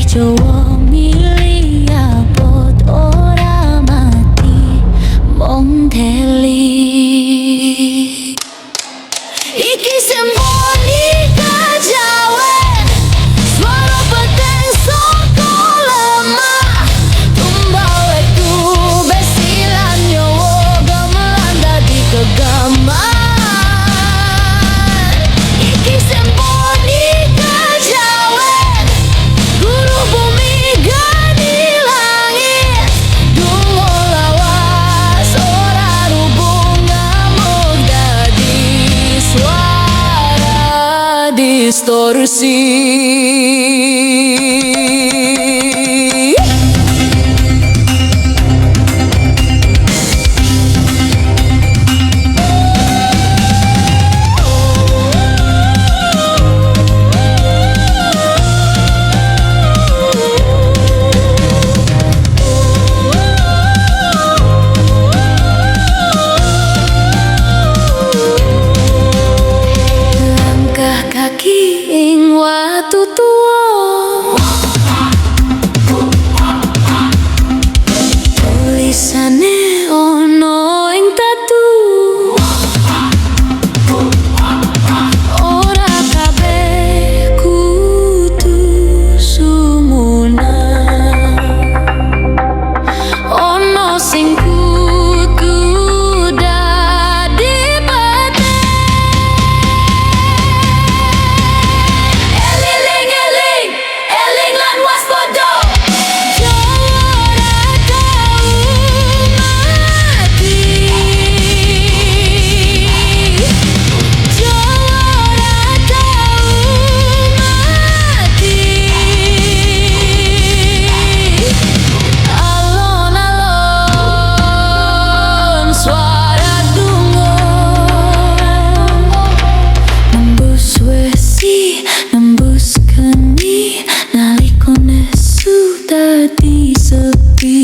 Jawa milih abot ora mati mong teli. Iki semboni kejawen suara peteng soko lemah tumbal wetu besilan nyowo gamelan dadi kegaman. Iki semboni kejawen guru bumi gani langit dungo lawas ora rubung ngamuk dadi suara distorsi. Langkah kaki ing watu tua tulisane ono ing tatu ora kabeh kudu sumunan ono sing kudu dadi pete. Eling eling eling lan waspada Jawa ora tau mati. Jawa ora tau mati. Alon-alon suara dungo nembus wesi nembus geni nalika nesu dadi sepi.